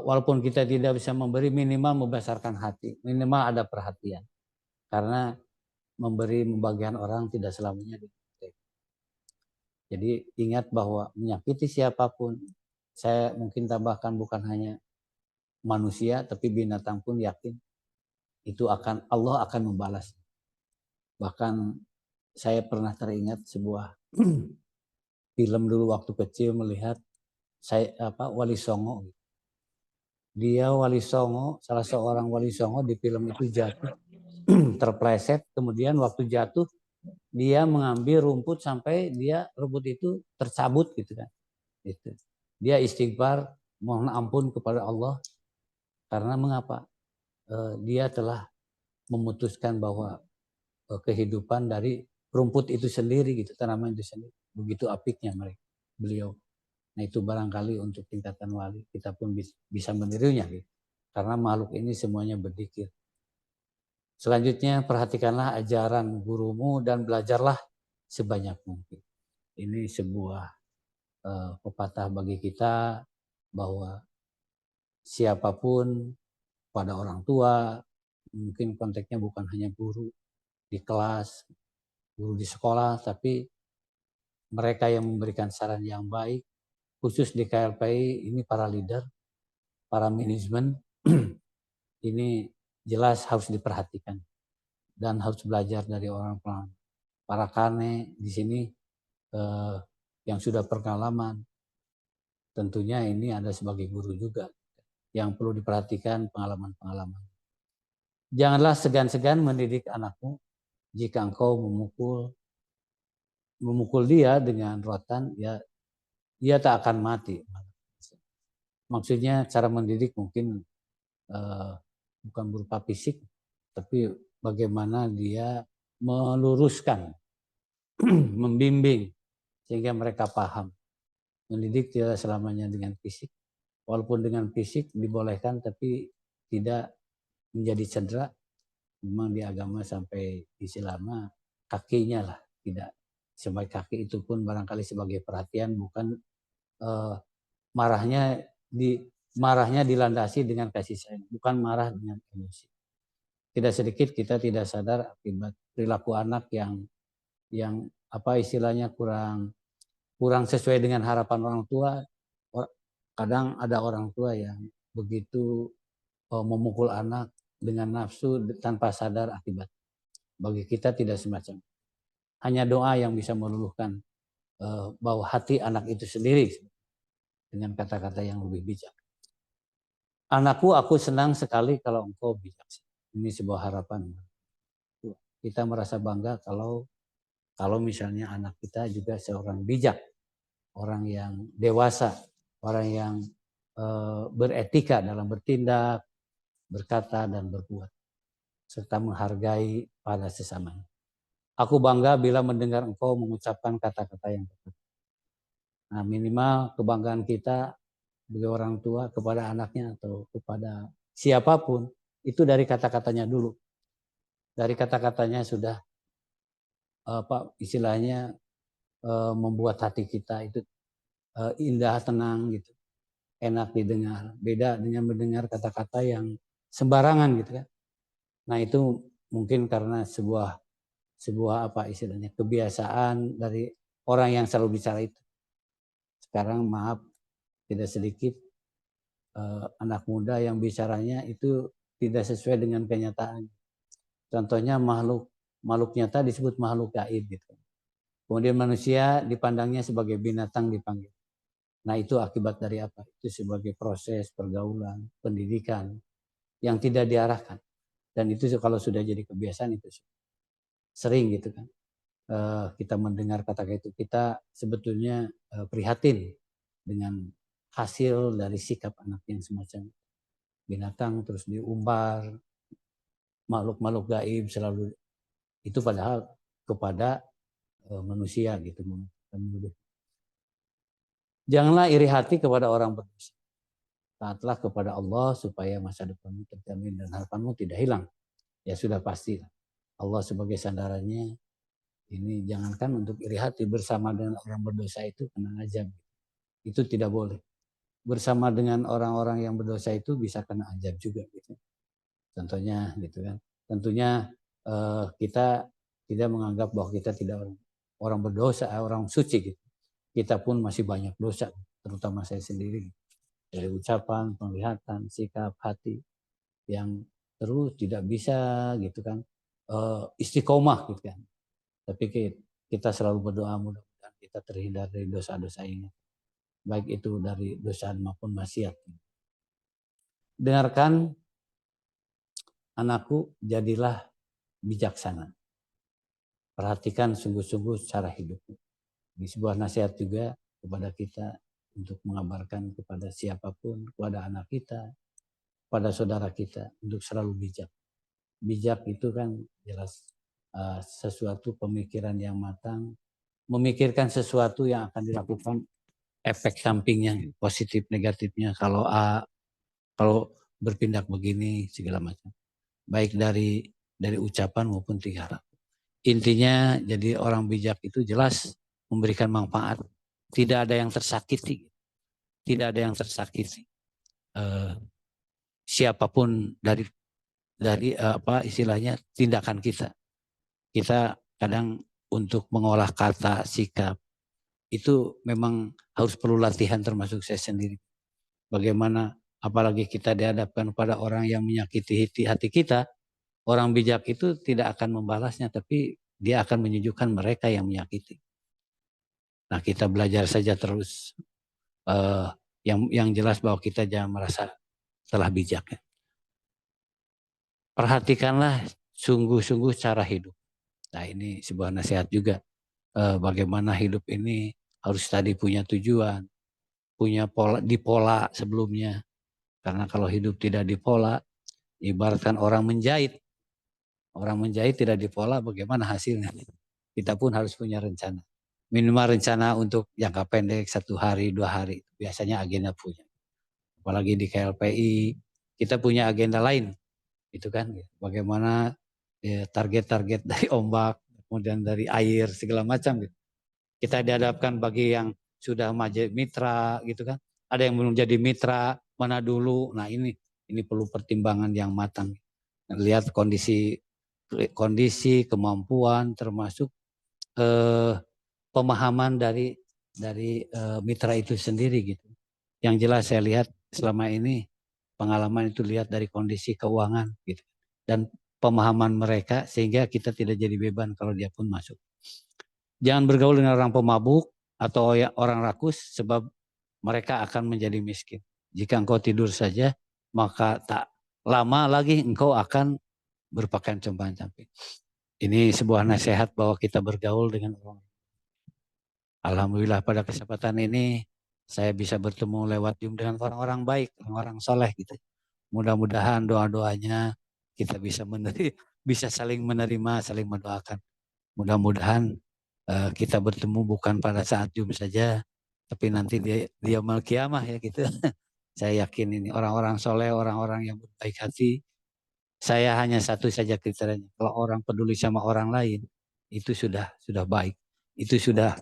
Walaupun kita tidak bisa memberi, minimal membesarkan hati, minimal ada perhatian. Karena membagian orang tidak selamanya dibenci. Jadi ingat bahwa menyakiti siapapun, saya mungkin tambahkan bukan hanya manusia, tapi binatang pun yakin itu Allah akan membalas. Bahkan saya pernah teringat sebuah film dulu waktu kecil melihat Wali Songo. Dia Wali Songo, salah seorang Wali Songo di film itu jatuh, terpleset, kemudian waktu jatuh dia mengambil rumput sampai rumput itu tercabut gitu kan. Gitu. Dia istighfar, mohon ampun kepada Allah karena mengapa? Dia telah memutuskan bahwa kehidupan dari rumput itu sendiri gitu, tanaman itu sendiri. Begitu apiknya beliau. Nah itu barangkali untuk tingkatan wali kita pun bisa menirunya gitu. Karena makhluk ini semuanya berzikir. Selanjutnya perhatikanlah ajaran gurumu dan belajarlah sebanyak mungkin. Ini sebuah pepatah bagi kita bahwa siapapun pada orang tua, mungkin konteksnya bukan hanya guru di kelas, guru di sekolah, tapi mereka yang memberikan saran yang baik, khusus di KLPI ini para leader, para manajemen, ini jelas harus diperhatikan dan harus belajar dari orang para kane di sini yang sudah pengalaman. Tentunya ini ada sebagai guru juga yang perlu diperhatikan pengalaman-pengalaman. Janganlah segan-segan mendidik anakmu jika engkau memukul dia dengan rotan, ya dia tak akan mati. Maksudnya cara mendidik mungkin bukan berupa fisik, tapi bagaimana dia meluruskan, membimbing sehingga mereka paham. Mendidik tidak selamanya dengan fisik, walaupun dengan fisik dibolehkan, tapi tidak menjadi cedera. Memang di agama sampai Islam kakinya lah, tidak sampai kaki itu pun barangkali sebagai perhatian, bukan marahnya dilandasi dengan kasih sayang, bukan marah dengan emosi. Tidak sedikit kita tidak sadar akibat perilaku anak yang apa istilahnya kurang sesuai dengan harapan orang tua. Kadang ada orang tua yang begitu memukul anak dengan nafsu tanpa sadar akibat. Bagi kita tidak semacam. Hanya doa yang bisa meluluhkan bahwa hati anak itu sendiri dengan kata-kata yang lebih bijak. Anakku, aku senang sekali kalau engkau bijak. Ini sebuah harapan. Kita merasa bangga kalau misalnya anak kita juga seorang bijak, orang yang dewasa, orang yang beretika dalam bertindak, berkata dan berbuat, serta menghargai pada sesamanya. Aku bangga bila mendengar engkau mengucapkan kata-kata yang tepat. Nah, minimal kebanggaan kita sebagai orang tua kepada anaknya atau kepada siapapun itu dari kata-katanya dulu. Dari kata-katanya sudah istilahnya membuat hati kita itu indah, tenang gitu, enak didengar. Beda dengan mendengar kata-kata yang sembarangan gitu kan. Nah itu mungkin karena sebuah apa istilahnya kebiasaan dari orang yang selalu bicara itu. Sekarang maaf tidak sedikit anak muda yang bicaranya itu tidak sesuai dengan kenyataan. Contohnya makhluk nyata disebut makhluk gaib gitu. Kemudian manusia dipandangnya sebagai binatang dipanggil. Nah itu akibat dari apa? Itu sebagai proses pergaulan, pendidikan yang tidak diarahkan. Dan itu kalau sudah jadi kebiasaan itu sering gitu kan. Kita mendengar kata-kata itu, kita sebetulnya prihatin dengan hasil dari sikap anak yang semacam binatang terus diumbar, makhluk-makhluk gaib selalu itu, padahal kepada manusia gitu. Janganlah iri hati kepada orang berdosa. Taatlah kepada Allah supaya masa depanmu terjamin dan harapanmu tidak hilang. Ya sudah pasti Allah sebagai sandarannya Ini jangankan untuk iri hati, bersama dengan orang berdosa itu kena azab. Itu tidak boleh. Bersama dengan orang-orang yang berdosa itu bisa kena azab juga gitu. Contohnya gitu kan. Tentunya kita tidak menganggap bahwa kita tidak orang berdosa, orang suci gitu. Kita pun masih banyak dosa, terutama saya sendiri. Dari ucapan, penglihatan, sikap, hati yang terus tidak bisa gitu kan istiqomah gitu kan. Tapi kita selalu berdoa mudah-mudahan kita terhindar dari dosa-dosa ini. Baik itu dari dosa maupun maksiat. Dengarkan anakku, jadilah bijaksana. Perhatikan sungguh-sungguh cara hidupmu. Ini sebuah nasihat juga kepada kita untuk mengabarkan kepada siapapun, kepada anak kita, kepada saudara kita untuk selalu bijak. Bijak itu kan jelas sesuatu pemikiran yang matang, memikirkan sesuatu yang akan dilakukan, efek sampingnya, positif negatifnya, kalau berpindah begini segala macam. Baik dari ucapan maupun tingkah laku. Intinya jadi orang bijak itu jelas memberikan manfaat. Tidak ada yang tersakiti. Tidak ada yang tersakiti. Siapapun dari istilahnya tindakan kita. Kita kadang untuk mengolah kata, sikap itu memang harus perlu latihan, termasuk saya sendiri. Bagaimana apalagi kita dihadapkan pada orang yang menyakiti hati kita, orang bijak itu tidak akan membalasnya, tapi dia akan menyejukkan mereka yang menyakiti. Nah, kita belajar saja terus yang jelas bahwa kita jangan merasa telah bijak. Perhatikanlah sungguh-sungguh cara hidup. Nah, ini sebuah nasihat juga. Bagaimana hidup ini harus tadi punya tujuan, punya dipola sebelumnya. Karena kalau hidup tidak dipola, ibaratkan orang menjahit. Orang menjahit tidak dipola, bagaimana hasilnya? Kita pun harus punya rencana. Minimal rencana untuk jangka pendek 1 hari, 2 hari. Biasanya agenda punya. Apalagi di KLPI, kita punya agenda lain. Itu kan, bagaimana target-target dari ombak, kemudian dari air, segala macam. Gitu. Kita dihadapkan bagi yang sudah menjadi mitra, gitu kan. Ada yang belum jadi mitra, mana dulu. Nah ini perlu pertimbangan yang matang. Lihat kondisi, kemampuan, termasuk pemahaman dari mitra itu sendiri gitu. Yang jelas saya lihat selama ini pengalaman itu lihat dari kondisi keuangan gitu. Dan pemahaman mereka sehingga kita tidak jadi beban kalau dia pun masuk. Jangan bergaul dengan orang pemabuk atau orang rakus sebab mereka akan menjadi miskin. Jika engkau tidur saja, maka tak lama lagi engkau akan berpakaian compang-camping. Ini sebuah nasihat bahwa kita bergaul dengan orang. Alhamdulillah pada kesempatan ini saya bisa bertemu lewat Zoom dengan orang-orang baik, orang-orang soleh gitu. Mudah-mudahan doa-doanya kita bisa saling menerima, saling mendoakan. Mudah-mudahan kita bertemu bukan pada saat Zoom saja, tapi nanti dia yaumul qiyamah ya gitu. Saya yakin ini orang-orang soleh, orang-orang yang berbaik hati. Saya hanya satu saja kriterianya. Kalau orang peduli sama orang lain, itu sudah baik. Itu sudah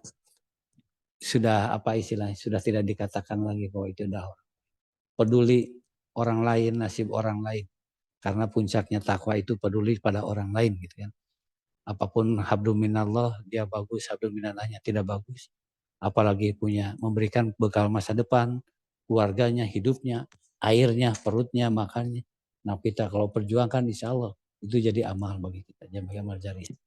apa istilahnya? Sudah tidak dikatakan lagi bahwa itu dah peduli orang lain, nasib orang lain. Karena puncaknya takwa itu peduli pada orang lain gitu kan. Apapun hablum minallah dia bagus, hablum minallahnya tidak bagus. Apalagi memberikan bekal masa depan, keluarganya, hidupnya, airnya, perutnya, makannya. Nah kita kalau perjuangkan insya Allah itu jadi amal bagi kita. Jadi amal jariah.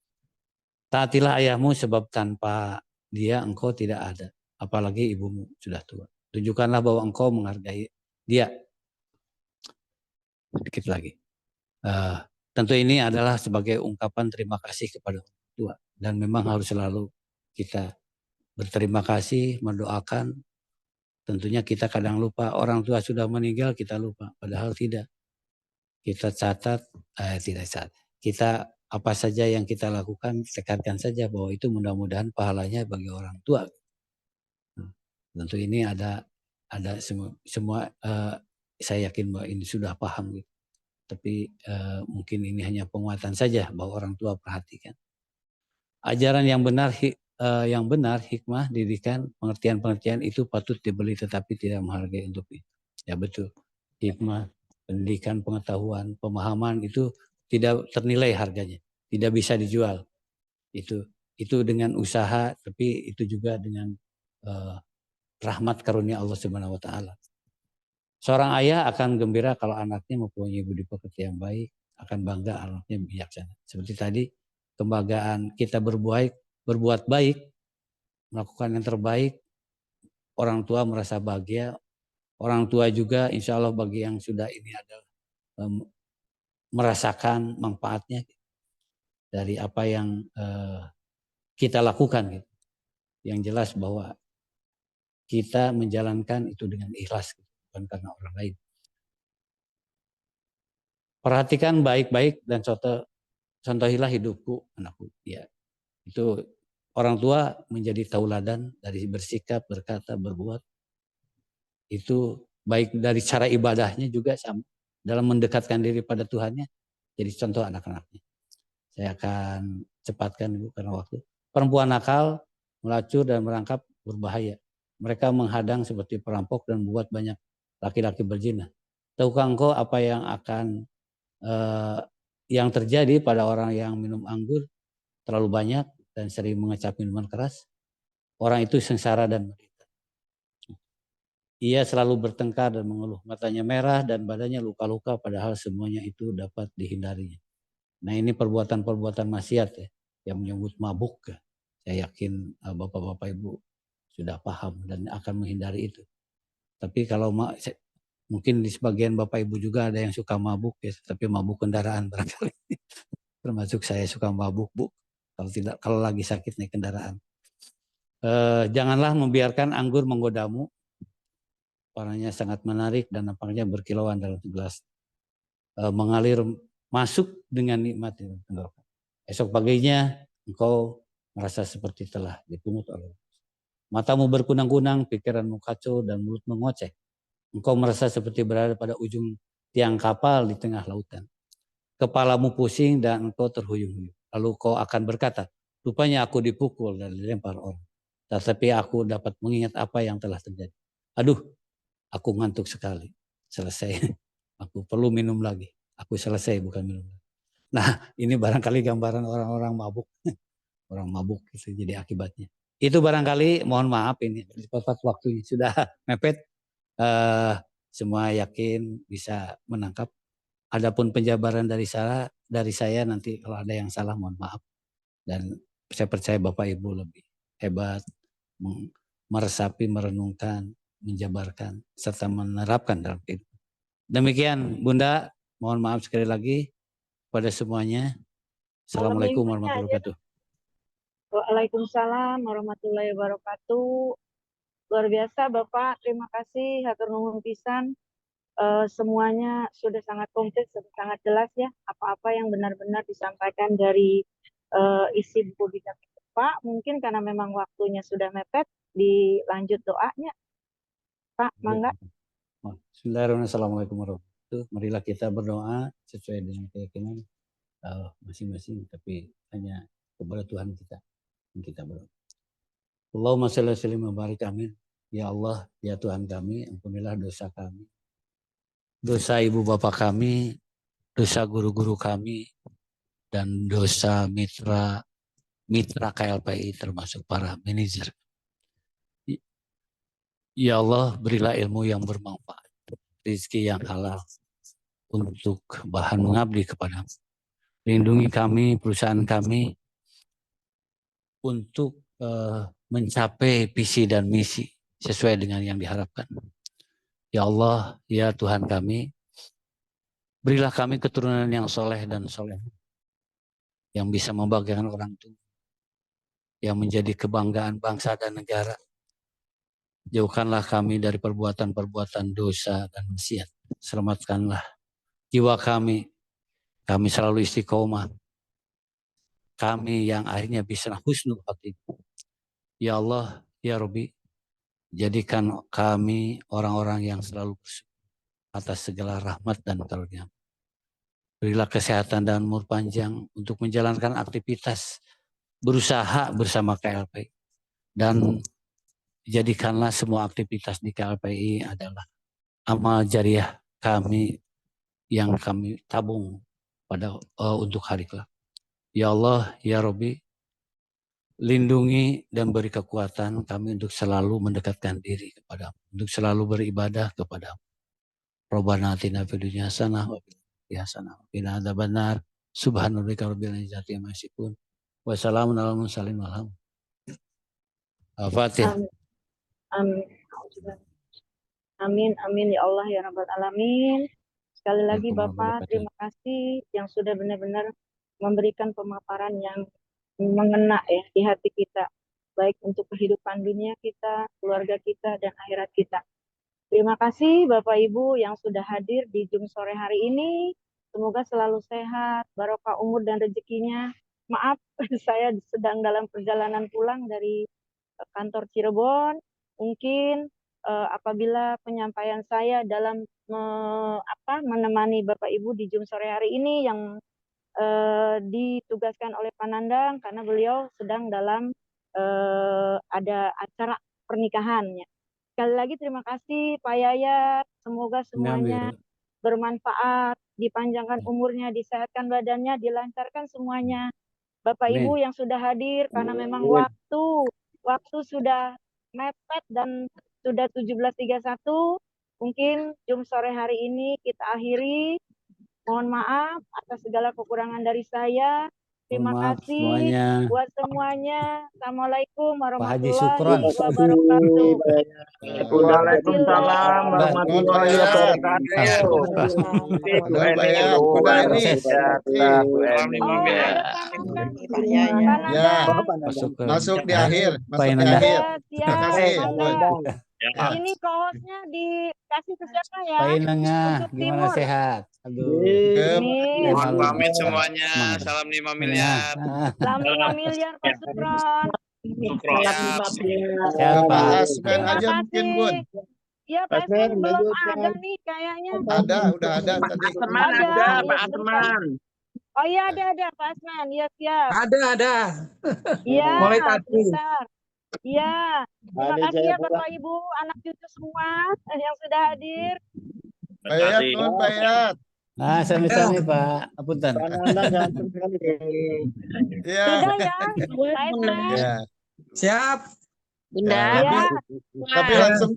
Taatilah ayahmu sebab tanpa dia engkau tidak ada. Apalagi ibumu sudah tua. Tunjukkanlah bahwa engkau menghargai dia. Sedikit lagi. Tentu ini adalah sebagai ungkapan terima kasih kepada orang tua. Dan memang harus selalu kita berterima kasih, mendoakan. Tentunya kita kadang lupa. Orang tua sudah meninggal kita lupa. Padahal tidak. Kita catat, tidak catat. Kita apa saja yang kita lakukan, tekankan saja bahwa itu mudah-mudahan pahalanya bagi orang tua. Tentu ini ada semua saya yakin bahwa ini sudah paham gitu. Tapi mungkin ini hanya penguatan saja bahwa orang tua perhatikan. Ajaran yang benar, hikmah, didikan, pengertian-pengertian itu patut dibeli tetapi tidak menghargai untuk itu. Ya betul. Hikmah, pendidikan, pengetahuan, pemahaman itu tidak ternilai harganya, tidak bisa dijual. Itu dengan usaha, tapi itu juga dengan rahmat karunia Allah Subhanahu wa taala. Seorang ayah akan gembira kalau anaknya mempunyai budi pekerti yang baik, akan bangga anaknya bijaksana. Seperti tadi, kebanggaan kita berbuat baik, melakukan yang terbaik, orang tua merasa bahagia, orang tua juga insya Allah bagi yang sudah ini adalah merasakan manfaatnya dari apa yang kita lakukan. Gitu. Yang jelas bahwa kita menjalankan itu dengan ikhlas, bukan karena orang lain. Perhatikan baik-baik dan contohilah hidupku, anakku. Ya, itu orang tua menjadi tauladan dari bersikap, berkata, berbuat. Itu baik dari cara ibadahnya juga sama. Dalam mendekatkan diri pada Tuhannya, jadi contoh anak-anaknya. Saya akan cepatkan Ibu karena waktu. Perempuan nakal, melacur dan merangkap berbahaya. Mereka menghadang seperti perampok dan membuat banyak laki-laki berzina. Tahukah engkau apa yang akan yang terjadi pada orang yang minum anggur terlalu banyak dan sering mengecap minuman keras? Orang itu sengsara dan menderita. Ia selalu bertengkar dan mengeluh. Matanya merah dan badannya luka-luka padahal semuanya itu dapat dihindarinya. Nah ini perbuatan-perbuatan maksiat ya, yang menyebut mabuk ya. Saya yakin Bapak-Bapak Ibu sudah paham dan akan menghindari itu. Tapi kalau mungkin di sebagian Bapak Ibu juga ada yang suka mabuk ya, tapi mabuk kendaraan barangkali. Termasuk saya suka mabuk Bu. Kalau lagi sakit naik kendaraan. Janganlah membiarkan anggur menggodamu. Warnanya sangat menarik dan nampaknya berkilauan dalam gelas. Mengalir masuk dengan nikmat. Esok paginya engkau merasa seperti telah dipungut oleh. Matamu berkunang-kunang, pikiranmu kacau dan mulut mengoceh. Engkau merasa seperti berada pada ujung tiang kapal di tengah lautan. Kepalamu pusing dan engkau terhuyung-huyung. Lalu kau akan berkata, rupanya aku dipukul dan dilempar orang. Tetapi aku dapat mengingat apa yang telah terjadi. Aduh, aku ngantuk sekali. Selesai. Aku perlu minum lagi. Aku selesai bukan minum lagi. Nah, ini barangkali gambaran orang-orang mabuk. Orang mabuk itu jadi akibatnya. Itu barangkali mohon maaf ini cepat waktunya sudah mepet. Semua yakin bisa menangkap. Adapun penjabaran dari saya nanti kalau ada yang salah mohon maaf. Dan saya percaya Bapak Ibu lebih hebat meresapi, merenungkan, menjabarkan serta menerapkan dalam kehidupan. Demikian Bunda, mohon maaf sekali lagi kepada semuanya. Assalamualaikum warahmatullahi wabarakatuh. Waalaikumsalam warahmatullahi wabarakatuh. Luar biasa Bapak, terima kasih, hatur nuhun pisan. Semuanya sudah sangat komplit, sudah sangat jelas ya. Apa-apa yang benar-benar disampaikan dari isi buku bijak Pak. Mungkin karena memang waktunya sudah mepet, dilanjut doanya. Pak, mangga. Bismillahirrahmanirrahim. Assalamualaikum warahmatullahi wabarakatuh. Marilah kita berdoa sesuai dengan keyakinan masing-masing, tapi hanya kepada Tuhan kita berdoa. Allahumma shalli wa sallim wa barik amin. Ya Allah, ya Tuhan kami, ampunilah dosa kami, dosa ibu bapak kami, dosa guru-guru kami, dan dosa mitra KLPI termasuk para manajer. Ya Allah, berilah ilmu yang bermanfaat, rezeki yang halal untuk bahan mengabdi kepadamu. Lindungi kami, perusahaan kami, untuk mencapai visi dan misi sesuai dengan yang diharapkan. Ya Allah, ya Tuhan kami, berilah kami keturunan yang soleh dan soleh, yang bisa membanggakan orang tua, yang menjadi kebanggaan bangsa dan negara. Jauhkanlah kami dari perbuatan-perbuatan dosa dan maksiat. Selamatkanlah jiwa kami selalu istiqomah. Kami yang akhirnya bisa husnul khotimah. Ya Allah, ya Rabbi, jadikan kami orang-orang yang selalu bersyukur atas segala rahmat dan karunia. Berilah kesehatan dan umur panjang untuk menjalankan aktivitas berusaha bersama KLPI dan jadikanlah semua aktivitas di KLPI adalah amal jariah kami yang kami tabung pada untuk hari kelak. Ya Allah, ya Robbi, lindungi dan beri kekuatan kami untuk selalu mendekatkan diri kepadamu, untuk selalu beribadah kepadamu. Rabbana atina fid dunya hasanah wa fil akhirati hasanah wa qina adzabannar. Subhanarabbika rabbil izzati amma yasifun. Wassalamun alal mursalin walhamdulillah. Al-Fatihah. Amin. Amin, amin ya Allah ya Rabbal Alamin. Sekali lagi Bapak, terima kasih yang sudah benar-benar memberikan pemaparan yang mengena ya di hati kita, baik untuk kehidupan dunia kita, keluarga kita, dan akhirat kita. Terima kasih Bapak Ibu yang sudah hadir di Zoom sore hari ini. Semoga selalu sehat, barokah umur dan rezekinya. Maaf, saya sedang dalam perjalanan pulang dari kantor Cirebon. Mungkin apabila penyampaian saya dalam menemani Bapak Ibu di Zoom sore hari ini yang ditugaskan oleh Pak Nandang karena beliau sedang dalam ada acara pernikahannya. Sekali lagi terima kasih Pak Yayat, semoga semuanya bermanfaat, dipanjangkan umurnya, disehatkan badannya, dilancarkan semuanya. Bapak Ibu yang sudah hadir karena memang waktu sudah mepet dan sudah 17.31, mungkin Zoom sore hari ini kita akhiri. Mohon maaf atas segala kekurangan dari saya. Terima kasih semuanya. buat semuanya. Assalamualaikum Pak Haji warahmatullahi Sukron. wabarakatuh. Waalaikumsalam warahmatullahi wabarakatuh. Masuk di akhir. Pak Nanda. Terima kasih. Ini co-hostnya dikasih ke siapa ya? Pak Inengah, Untuk gimana timur. sehat? Aduh. Ini. Mohon pamit semuanya. Salam 5 miliar. Salam 5 miliar Pak Sukron. Siapa? Pak Asmen aja mungkin, Bun. Iya, Pak Asmen belum ada nih kayaknya. Udah ada tadi. Teman ada, Pak Asman. Oh iya ada Pak Asman. Iya siap. Ada. Iya. Mulai tadi. Bentar. Iya. Terima kasih ya Bapak Ibu, anak cucu semua yang sudah hadir. Bayat, Bun, bayat. Nah, sami-sami Pak. Apunten. Iya. Sudah ya, Pak Asman. Ya. Siap. Ya, Iya. tapi langsung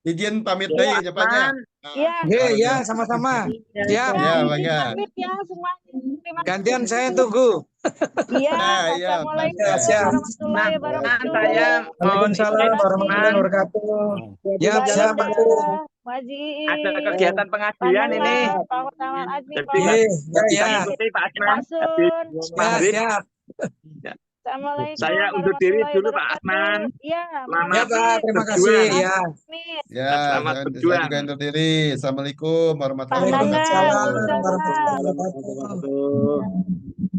izin pamit deh cepatnya. Iya. Ya, sama-sama. Siap. Ya, Izin Bangga. pamit ya semuanya. Terima kasih. Gantian saya tunggu. Iya. Iya, Assalamualaikum siap. warahmatullahi wabarakatuh. Saya mohon Waalaikumsalam warahmatullahi wabarakatuh. Ya, Mbak siap Linda, Pak. Waji. ada kegiatan pengajian ini. Pak Taman Azmi, Jadi, Pak Ya. ikuti Pak Asman. Pak Sun. Siap. Assalamualaikum. Saya undur diri dulu, Pak Asman. Iya. Selamat Ya, Pak. Terima kasih. Ya. Ya, Selamat saya berjuang. juga undur diri. Assalamualaikum warahmatullahi Pak Nanda. wabarakatuh. Waalaikumsalam warahmatullahi wabarakatuh.